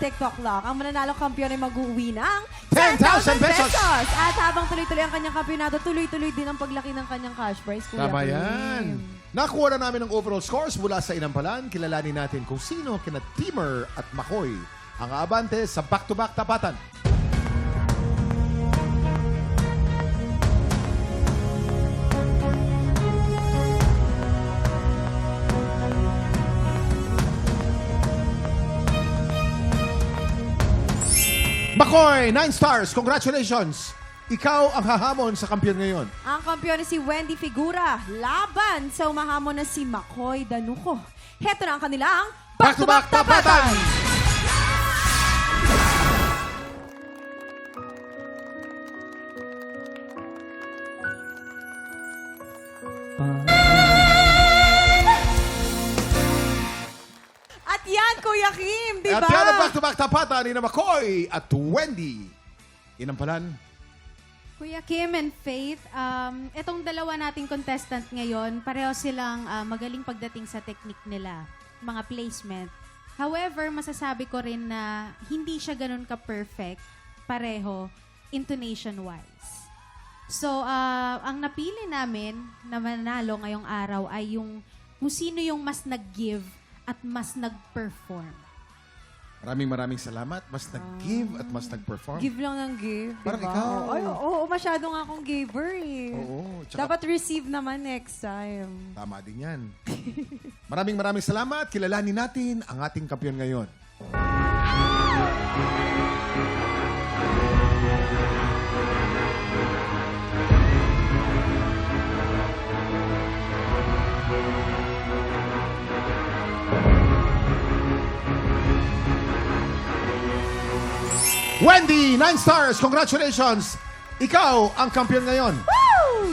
TikTok Lock. Ang mananalo kampiyon ay mag-uwi ng 10,000 pesos! At habang tuloy-tuloy ang kanyang kampiyonato, tuloy-tuloy din ang paglaki ng kanyang cash prize. Kuya Tama Kim. yan. Nakuha na namin ang overall scores mula sa Inampalan. Kilalanin natin kung sino kina Timur at Makoy ang aabante sa back-to-back tapatan. Makoy, 9 stars. Congratulations. Ikaw ang hahamon sa kampiyon ngayon. Ang kampiyon ay si Wendy Figura, laban sa umahamon na si Makoy Danuco. Heto na ang kanilang Back-to-back tapatan! At yan, Kuya Kim, di ba? At yan ang back-to-back tapatan ni Makoy at Wendy. Inampalan. Kuya Kim and Faith, itong dalawa nating contestant ngayon, pareho silang magaling pagdating sa technique nila, mga placement. However, masasabi ko rin na hindi siya ganun ka-perfect, pareho, intonation-wise. So, ang napili namin na manalo ngayong araw ay yung kung sino yung mas nag-give at mas nag-perform. Maraming salamat. Mas nag-give at mas nag-perform. Give lang ng give, Parang diba? ikaw. Ay, oo, masyado nga akong giver eh. Oo. Tsaka Dapat receive naman next time. tama din yan. Maraming salamat. Kilalanin natin ang ating kampiyon ngayon. Wendy, 9 stars. Congratulations. Ikaw ang kampiyon ngayon.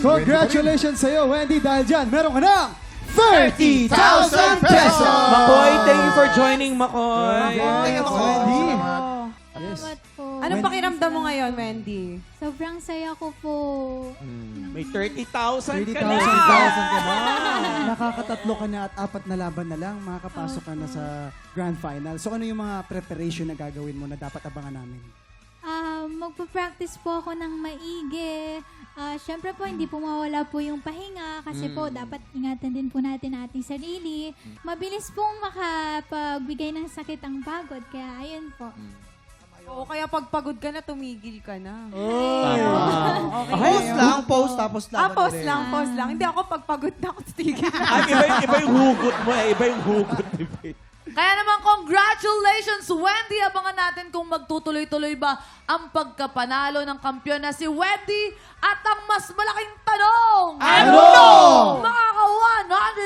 Congratulations sa'yo, Wendy. Dahil dyan, meron ka ng 30,000 pesos! Makoy, thank you for joining, Makoy. Yes, Wendy. Salamat po. Anong pakiramdam mo ngayon, Wendy? Sobrang saya ko po. May 30,000 30,000 ka na. ka na. Nakakatatlo ka na at 4 na laban na lang. Makakapasok ka na sa grand final. So ano yung mga preparation na gagawin mo na dapat abangan namin? Magpa-practice po ako ng maigi. Siyempre po, hindi po mawala po yung pahinga kasi po, dapat ingatan din po natin ang ating sarili. Mabilis pong makapagbigay ng sakit ang pagod. Kaya, ayun po. Oo, kaya pag pagod ka na, tumigil ka na. Okay. Post lang, post, tapos laban Post ulit. lang. Hindi ako pag pagod na ako, titigil na. Ay, iba yung hugot mo eh. Iba yung hugot ni Faith. Kaya naman, congratulations, Wendy! Abangan natin kung magtutuloy-tuloy ba ang pagkapanalo ng kampiyon na si Wendy. At ang mas malaking tanong, Ano? Makaka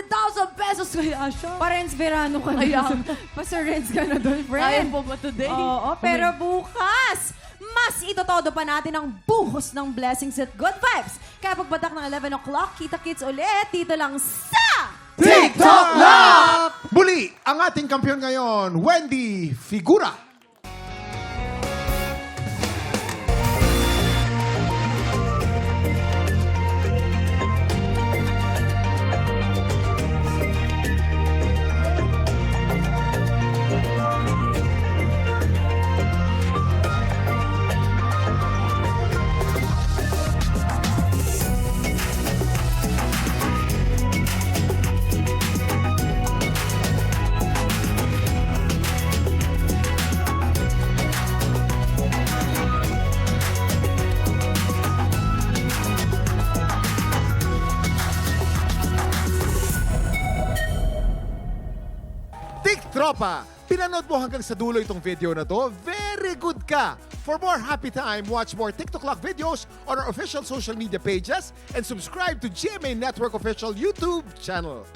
100,000 pesos kaya siya. Pa-Renz Verano ka na. Ayan. Pa-Sir-Renz ka na doon, friend. Kaya po ba today? Oo, pero bukas, mas itotodo pa natin ang buhos ng blessings at good vibes. Kaya pagbatak ng 11 o'clock, kita-kits ulit dito lang sa... TikTok Lock! Muli, ang ating kampiyon ngayon, Wendy Figura. Tropa, pinanood mo hanggang sa dulo itong video na to? Very good ka! For more happy time, watch more TikTok Lock videos on our official social media pages and subscribe to GMA Network official YouTube channel.